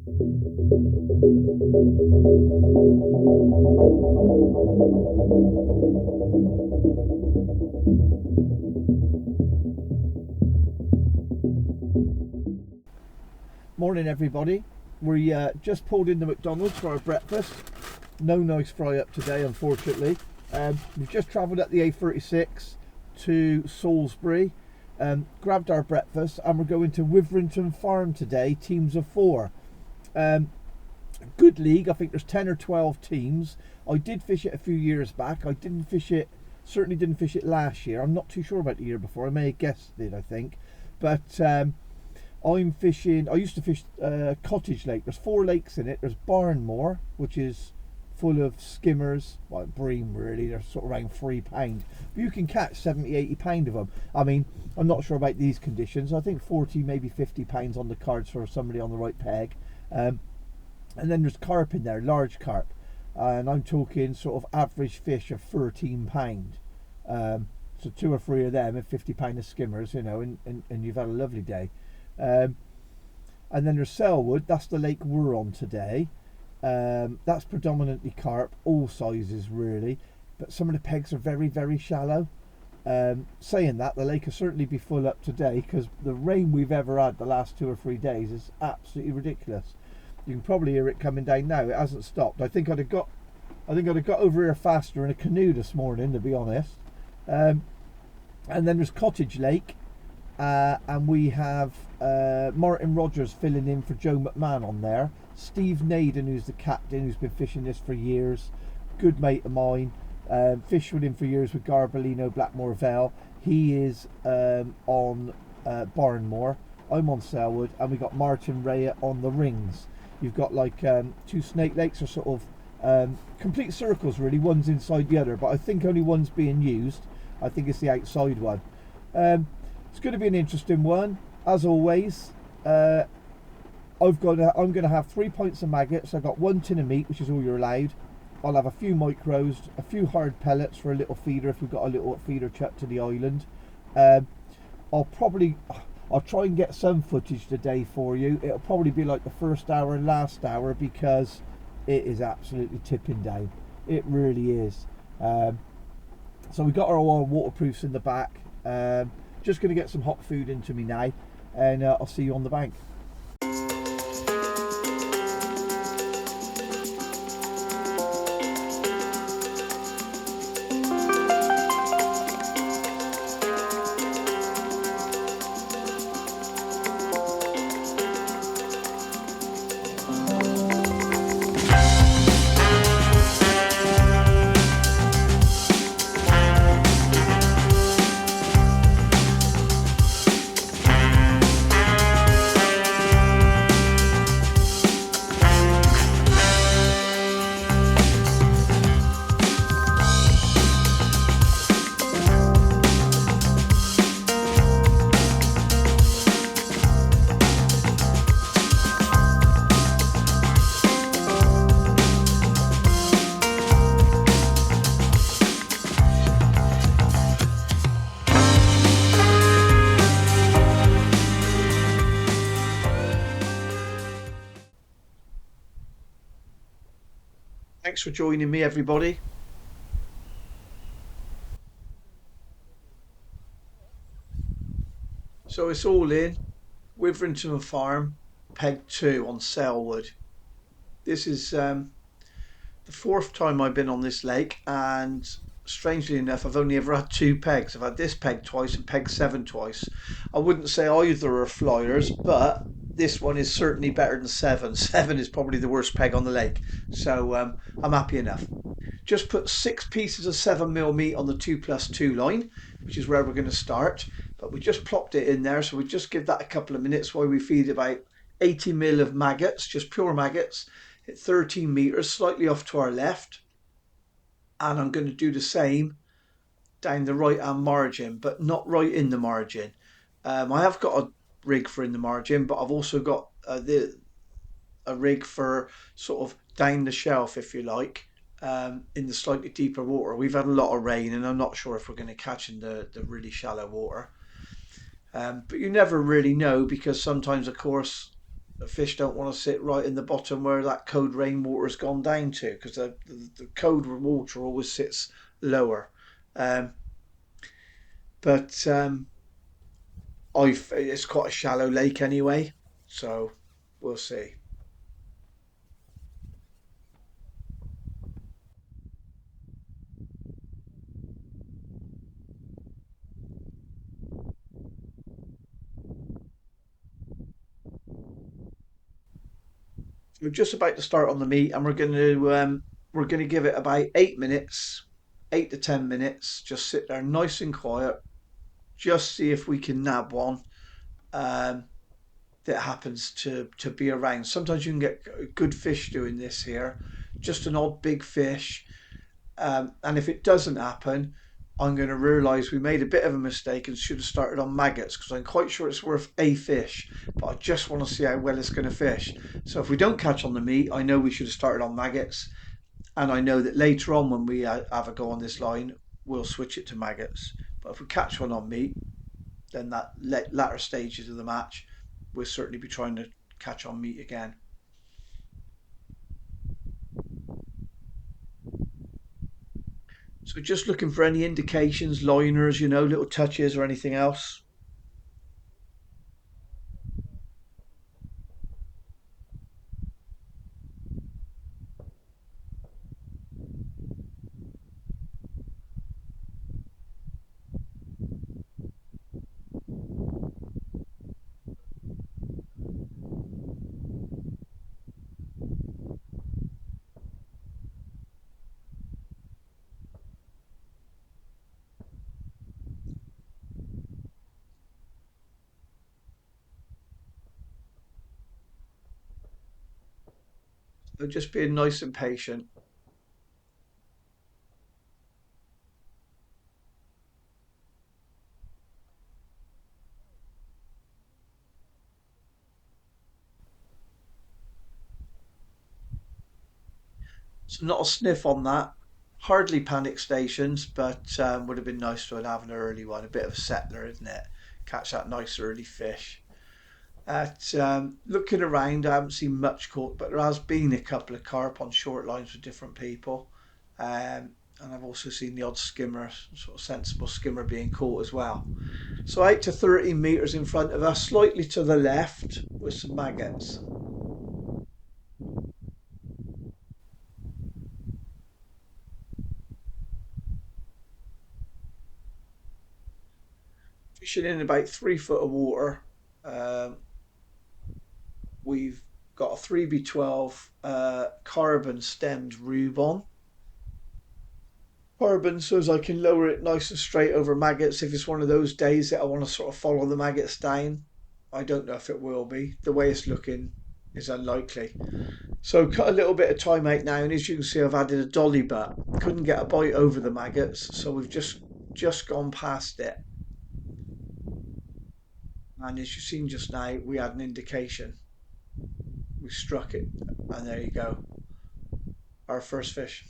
Morning everybody. We just pulled into McDonald's for our breakfast. No nice fry up today, unfortunately. We've just travelled up the A36 to Salisbury, grabbed our breakfast, and we're going to Witherington Farm today, teams of 4. Good league, I think there's 10 or 12 teams. I did fish it a few years back. Certainly didn't fish it last year. I'm not too sure about the year before. I may have guessed it, I think. But I'm fishing, I used to fish Cottage Lake. There's 4 lakes in it. There's Barnmore, which is full of skimmers, like bream really. They're sort of around £3. But you can catch 70-80 pound of them. I mean, I'm not sure about these conditions. I think 40, maybe 50 pounds on the cards for somebody on the right peg. And then there's carp in there, large carp. And I'm talking sort of average fish of £13. So 2 or 3 of them at £50 of skimmers, you know, and you've had a lovely day. And then there's Selwood, that's the lake we're on today. That's predominantly carp, all sizes really, but some of the pegs are very, very shallow. Saying that, the lake will certainly be full up today because the rain we've ever had the last 2 or 3 days is absolutely ridiculous. You can probably hear it coming down now. It hasn't stopped. I think I'd have got over here faster in a canoe this morning, to be honest. And then there's Cottage Lake. And we have Martin Rogers filling in for Joe McMahon on there. Steve Naden, who's the captain, who's been fishing this for years, good mate of mine, fished with him for years with Garbolino, Blackmore Vale. He is on Barnmore, I'm on Selwood, and we got Martin Raya on the rings. You've got like 2 snake lakes are sort of complete circles really, one's inside the other, but I think only one's being used. I think it's the outside one. It's going to be an interesting one, as always. I'm going to have 3 pints of maggots. I've got 1 tin of meat, which is all you're allowed. I'll have a few micros, a few hard pellets for a little feeder if we've got a little feeder chuck to the island. I'll try and get some footage today for you. It'll probably be like the first hour and last hour because it is absolutely tipping down. It really is. So we got our oil waterproofs in the back. Just going to get some hot food into me now, and I'll see you on the bank. Thanks for joining me, everybody. So it's all in. Witherington Farm, peg 2 on Selwood. This is the 4th time I've been on this lake, and strangely enough, I've only ever had 2 pegs. I've had this peg twice and peg 7 twice. I wouldn't say either are flyers, but this one is certainly better than 7. 7 is probably the worst peg on the lake, so I'm happy enough. Just put 6 pieces of 7mm meat on the 2+2 line, which is where we're going to start, but we just plopped it in there, so we just give that a couple of minutes while we feed about 80ml of maggots, just pure maggots, at 13 meters, slightly off to our left. And I'm going to do the same down the right hand margin, but not right in the margin. I have got a rig for in the margin, but I've also got a rig for sort of down the shelf, if you like, in the slightly deeper water. We've had a lot of rain, and I'm not sure if we're going to catch in the really shallow water. But you never really know, because sometimes, of course, The fish don't want to sit right in the bottom where that code rainwater's gone down to, because the code water always sits lower. Um, but it's quite a shallow lake anyway, so we'll see. We're just about to start on the meat, and we're going to give it about 8 minutes, 8 to 10 minutes. Just sit there nice and quiet, just see if we can nab one um, that happens to be around. Sometimes you can get good fish doing this here, just an odd big fish. And if it doesn't happen, I'm going to realise we made a bit of a mistake and should have started on maggots, because I'm quite sure it's worth a fish, but I just want to see how well it's going to fish. So if we don't catch on the meat, I know we should have started on maggots, and I know that later on when we have a go on this line, we'll switch it to maggots. But if we catch one on meat, then that latter stages of the match, we'll certainly be trying to catch on meat again. So just looking for any indications, liners, little touches or anything else. So just being nice and patient. So not a sniff on that. Hardly panic stations, but would have been nice to have an early one. A bit of a settler, isn't it? Catch that nice early fish. Looking around, I haven't seen much caught, but there has been a couple of carp on short lines with different people. And I've also seen the odd skimmer, sort of sensible skimmer being caught as well. So 8 to 13 metres in front of us, slightly to the left with some maggots. Fishing in about 3 foot of water. Um, we've got a 3B12 carbon stemmed rube on. Carbon so as I can lower it nice and straight over maggots if it's one of those days that I want to sort of follow the maggots down. I don't know if it will be. The way it's looking is unlikely. So cut a little bit of time out now, and as you can see, I've added a dolly butt. Couldn't get a bite over the maggots, so we've just gone past it. And as you've seen just now, we had an indication. We struck it, and there you go, our first fish.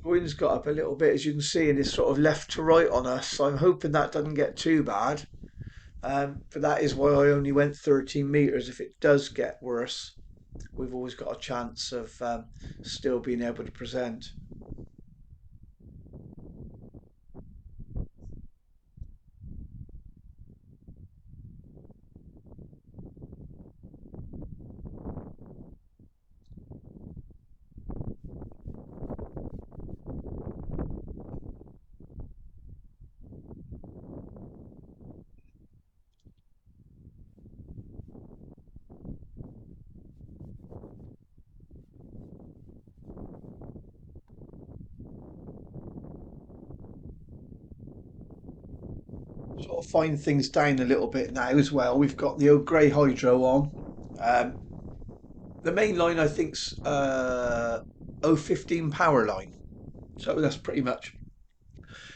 The wind's got up a little bit, as you can see, and it's sort of left to right on us. So I'm hoping that doesn't get too bad. But that is why I only went 13 metres. If it does get worse, we've always got a chance of still being able to present. Sort of fine things down a little bit now as well. We've got the old grey hydro on. The main line I think's 015 power line. So that's pretty much,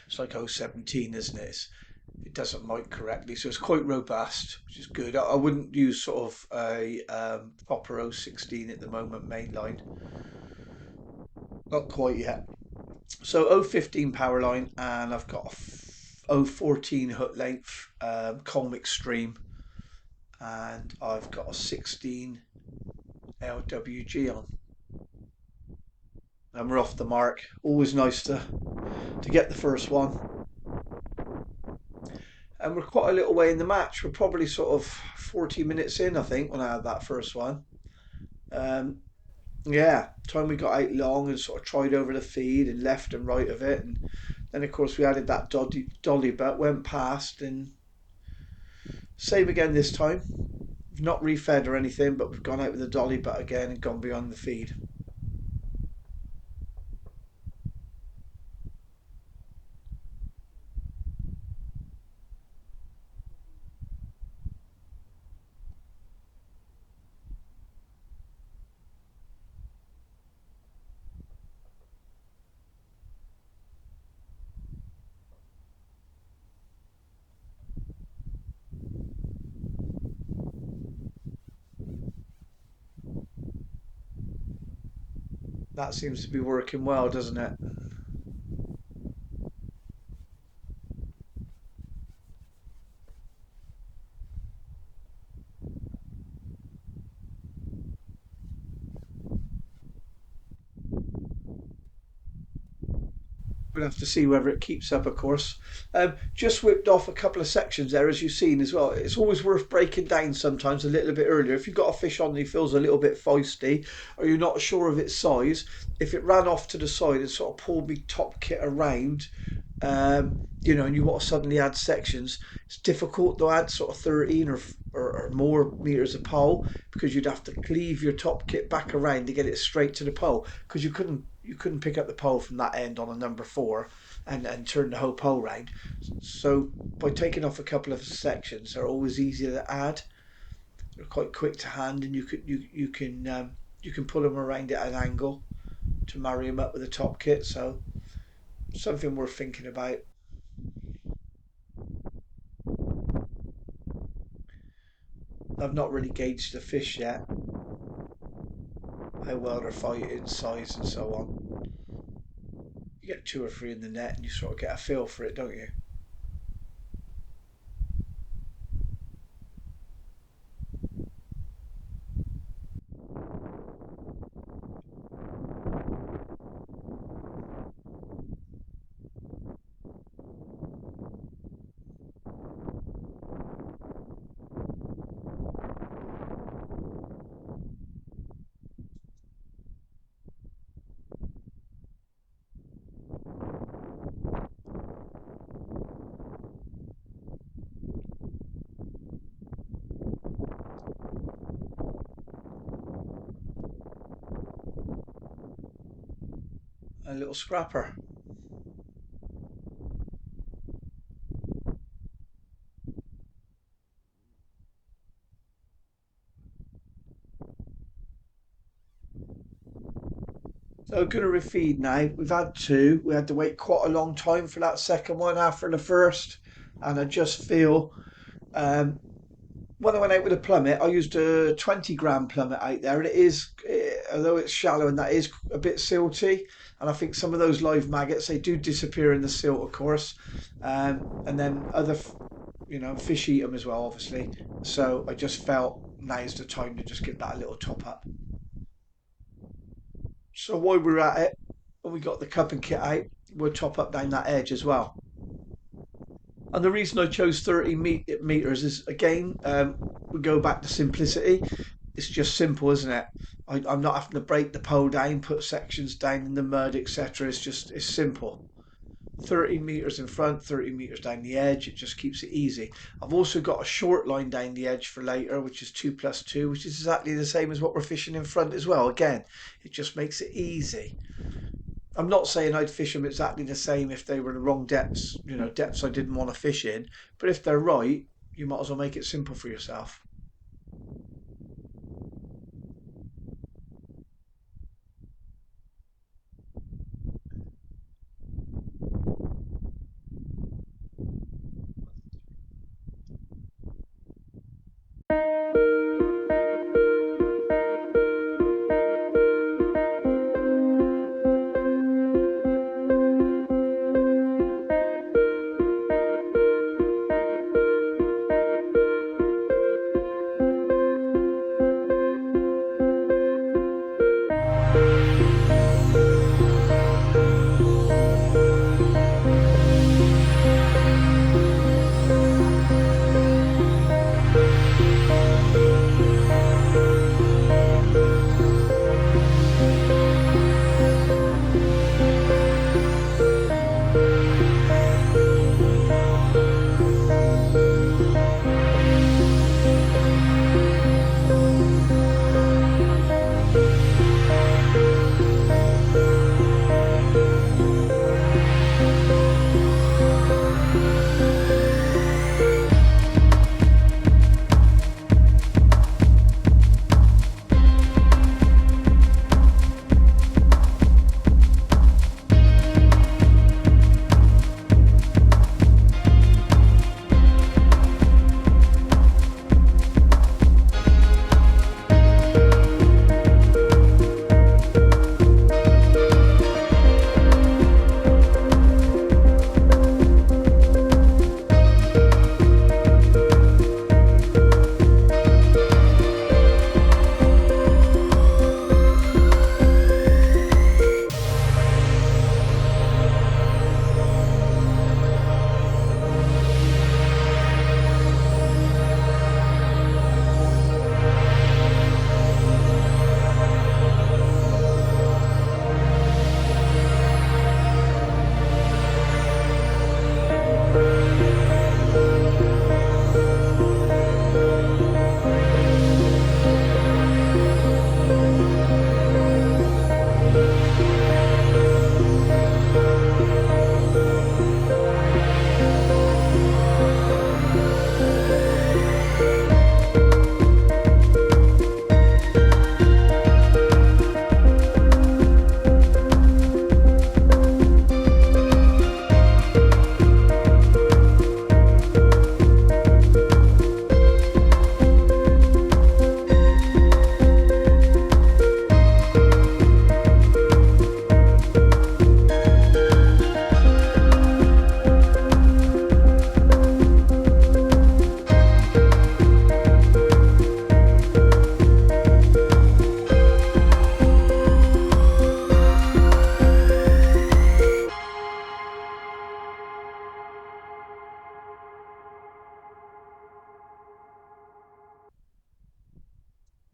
it's like 017, isn't it? It doesn't mic correctly, so it's quite robust, which is good. I wouldn't use sort of a proper 016 at the moment, mainline, not quite yet. So 015 power line, and I've got a 014 hook length, Colm Extreme, and I've got a 16 LWG on. And we're off the mark. Always nice to get the first one. And we're quite a little way in the match. We're probably sort of 40 minutes in, I think, when I had that first one. Um, yeah, time we got out long and sort of tried over the feed and left and right of it. And then, of course, we added that dolly butt, went past, and same again this time. We've not refed or anything, but we've gone out with the dolly butt again and gone beyond the feed. That seems to be working well, doesn't it? We'll have to see whether it keeps up, of course. Just whipped off a couple of sections there, as you've seen as well. It's always worth breaking down sometimes a little bit earlier. If you've got a fish on that feels a little bit feisty, or you're not sure of its size, if it ran off to the side and sort of pulled me top kit around, and you want to suddenly add sections, it's difficult to add sort of 13 or more meters of pole because you'd have to cleave your top kit back around to get it straight to the pole because you couldn't pick up the pole from that end on a number four and turn the whole pole round. So by taking off a couple of sections, they're always easier to add. They're quite quick to hand, and you can pull them around at an angle to marry them up with the top kit. So something worth thinking about. I've not really gauged the fish yet, how well they're fighting, size, and so on. You get two or three in the net, and you sort of get a feel for it, don't you? A little scrapper. So going to refeed now. We've had two. We had to wait quite a long time for that second one after the first, and I just feel um, when I went out with a plummet, I used a 20-gram plummet out there, and although it's shallow and that is a bit silty, and I think some of those live maggots they do disappear in the silt, of course, and then fish eat them as well, obviously. So I just felt now's the time to just give that a little top up. So while we were at it, when we got the cup and kit out, we'll top up down that edge as well. And the reason I chose 30 meters is again, we go back to simplicity. It's just simple, isn't it? I'm not having to break the pole down, put sections down in the mud, etc. It's simple. 30 meters in front, 30 meters down the edge. It just keeps it easy. I've also got a short line down the edge for later, which is 2+2, which is exactly the same as what we're fishing in front as well. Again, it just makes it easy. I'm not saying I'd fish them exactly the same if they were the wrong depths, depths I didn't want to fish in. But if they're right, you might as well make it simple for yourself.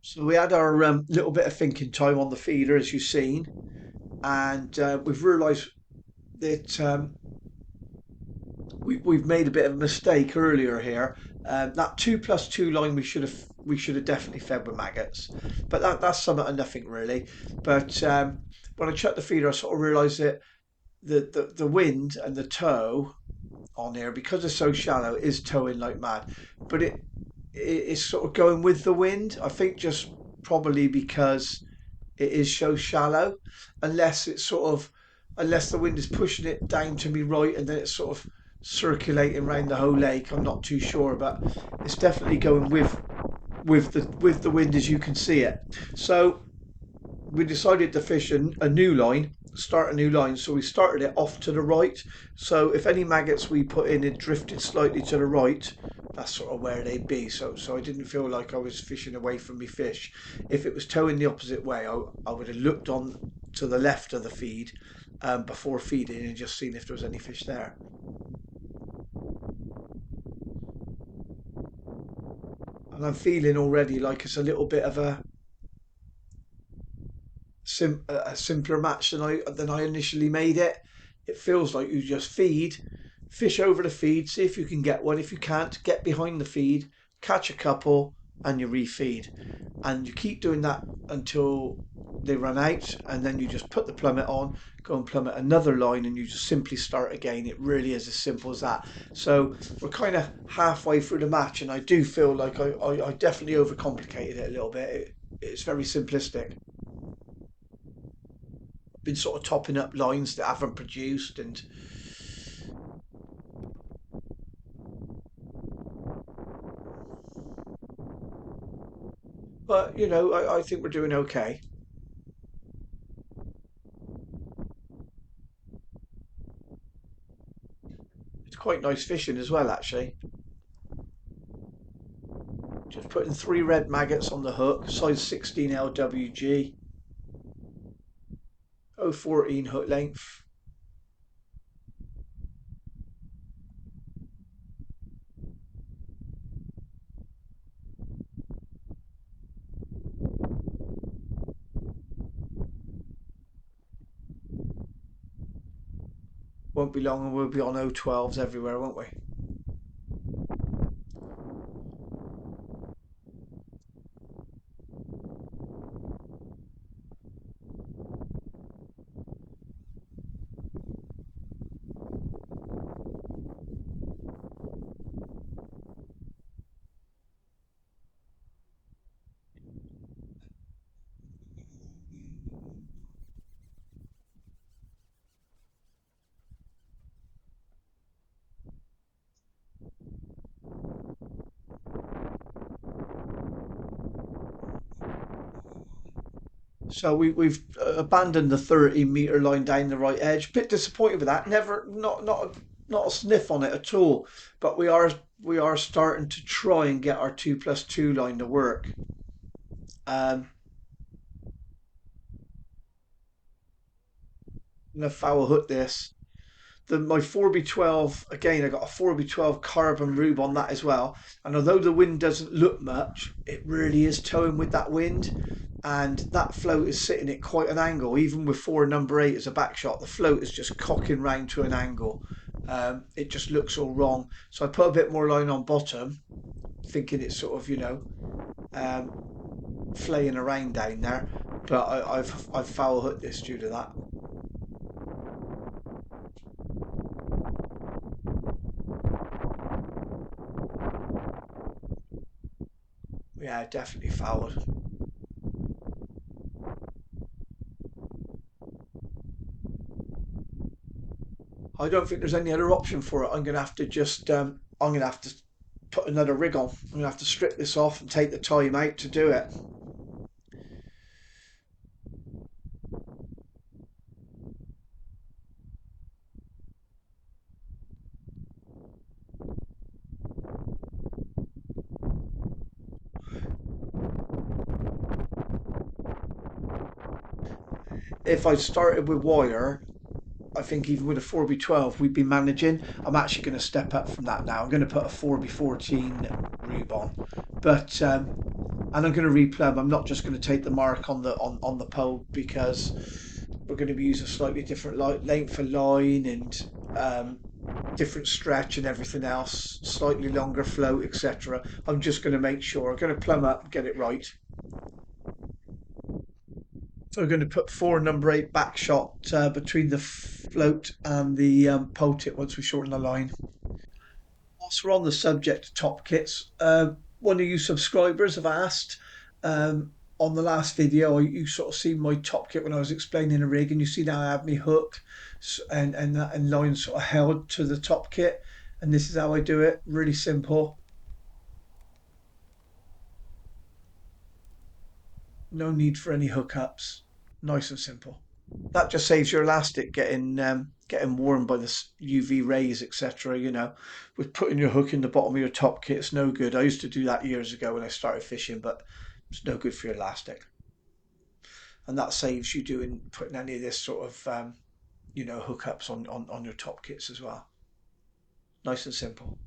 So we had our little bit of thinking time on the feeder, as you've seen, and we've realised that we've made a bit of a mistake earlier here. That 2+2 line we should have definitely fed with maggots, but that's something of nothing really. But when I chucked the feeder, I sort of realised that the wind and the tow on here, because it's so shallow, is towing like mad. But it's sort of going with the wind. I think just probably because it is so shallow, unless it's sort of unless the wind is pushing it down to me right, and then it's sort of circulating around the whole lake. I'm not too sure, but it's definitely going with the wind as you can see it. So we decided to fish a new line, start a new line. So we started it off to the right. So if any maggots we put in had drifted slightly to the right, that's sort of where they'd be. So I didn't feel like I was fishing away from my fish. If it was towing the opposite way, I would have looked on to the left of the feed before feeding and just seen if there was any fish there. And I'm feeling already like it's a little bit of a simpler match than I initially made it. It feels like you just feed, fish over the feed, see if you can get one. If you can't, get behind the feed, catch a couple, and you refeed. And you keep doing that until they run out, and then you just put the plummet on, go and plummet another line, and you just simply start again. It really is as simple as that. So we're kind of halfway through the match, and I do feel like I definitely overcomplicated it a little bit. It's very simplistic. Been sort of topping up lines that haven't produced, and but I think we're doing okay. It's quite nice fishing as well, actually. Just putting three red maggots on the hook, size 16 LWG, 014 hook length. Won't be long and we'll be on 012s everywhere, won't we? So we've abandoned the 30-meter line down the right edge. Bit disappointed with that. Never, not a sniff on it at all. But we are starting to try and get our 2+2 line to work. Um, I'm gonna foul hook this. My 4B12 again. I got a 4B12 carbon rube on that as well. And although the wind doesn't look much, it really is towing with that wind. And that float is sitting at quite an angle. Even with four number eight as a back shot, the float is just cocking round to an angle. It just looks all wrong. So I put a bit more line on bottom, thinking it's sort of um, flaying around down there. But I've foul hooked this due to that. Yeah, definitely fouled. I don't think there's any other option for it. I'm gonna have to put another rig on. I'm gonna have to strip this off and take the time out to do it. If I started with wire, I think even with a 4B12 we'd be managing. I'm actually going to step up from that now. I'm going to put a 4B14 rube on, but And I'm going to replumb. I'm not just going to take the mark on the pole because we're going to be using a slightly different length of line and um, different stretch and everything else, slightly longer float, etc. I'm just going to make sure. I'm going to plumb up and get it right. So we're going to put 4 No. 8 back shot between the float and the pole tip once we shorten the line. Whilst we're on the subject of top kits, one of you subscribers have asked on the last video, you sort of seen my top kit when I was explaining a rig, and you see now I have my hook and line sort of held to the top kit, and this is how I do it. Really simple. No need for any hookups. Nice and simple. That just saves your elastic getting warmed by the UV rays, etc. With putting your hook in the bottom of your top kit, it's no good. I used to do that years ago when I started fishing, but it's no good for your elastic, and that saves you putting any of this sort of hookups on your top kits as well. Nice and simple.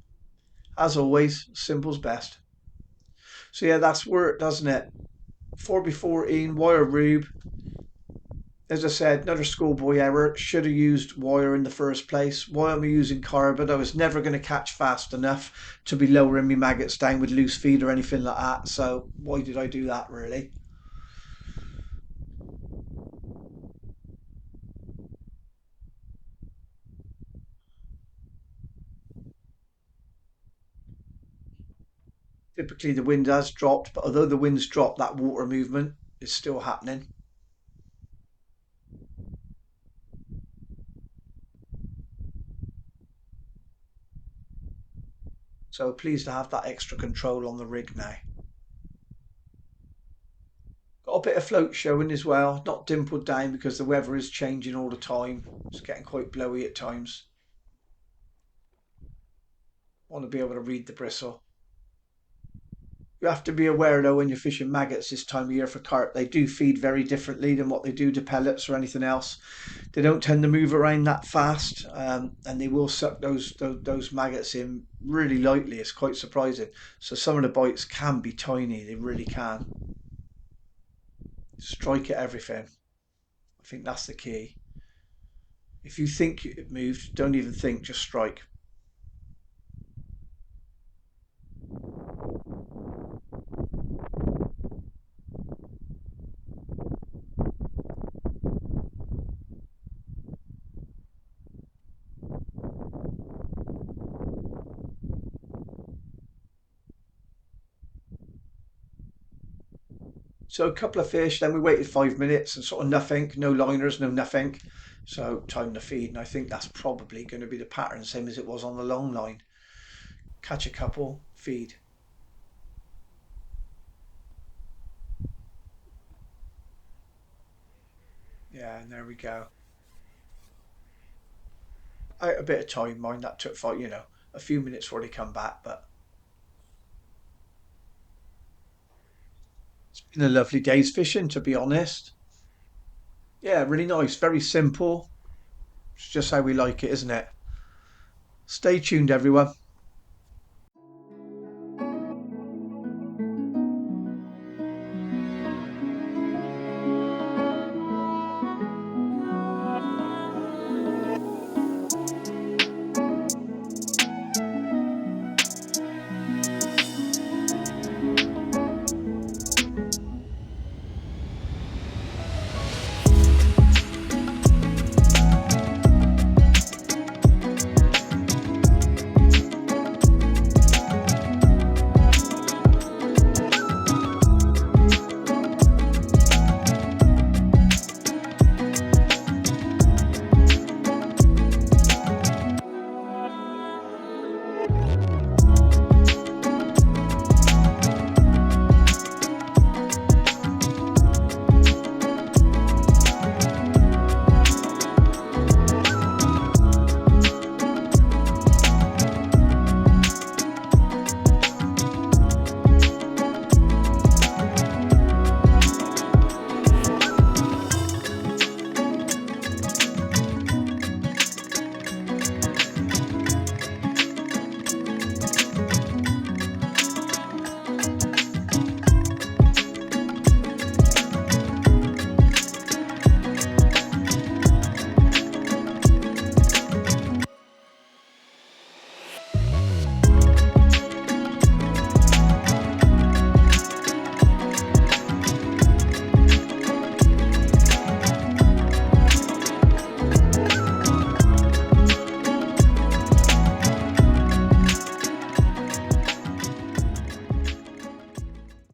As always, simple's best. So yeah, that's work, doesn't it? 4x14 wire rube. As I said, another schoolboy error. Should have used wire in the first place. Why am I using carbon? I was never going to catch fast enough to be lowering my maggots down with loose feed or anything like that. So why did I do that really? Typically the wind has dropped, but although the wind's dropped, that water movement is still happening. So pleased to have that extra control on the rig now. Got a bit of float showing as well, not dimpled down because the weather is changing all the time. It's getting quite blowy at times. Want to be able to read the bristle. You have to be aware though when you're fishing maggots this time of year for carp, they do feed very differently than what they do to pellets or anything else. They don't tend to move around that fast, and they will suck those maggots in really lightly. It's quite surprising. So some of the bites can be tiny, they really can. Strike at everything. I think that's the key. If you think it moved, don't even think, just strike. So a couple of fish, then we waited 5 minutes and sort of nothing, no liners, no nothing. So time to feed, and I think that's probably going to be the pattern, same as it was on the long line. Catch a couple, feed. Yeah, and there we go. Out a bit of time, mind that took a few minutes before they come back, but it's been a lovely day's fishing, to be honest. Yeah, really nice, very simple. It's just how we like it, isn't it? Stay tuned, everyone.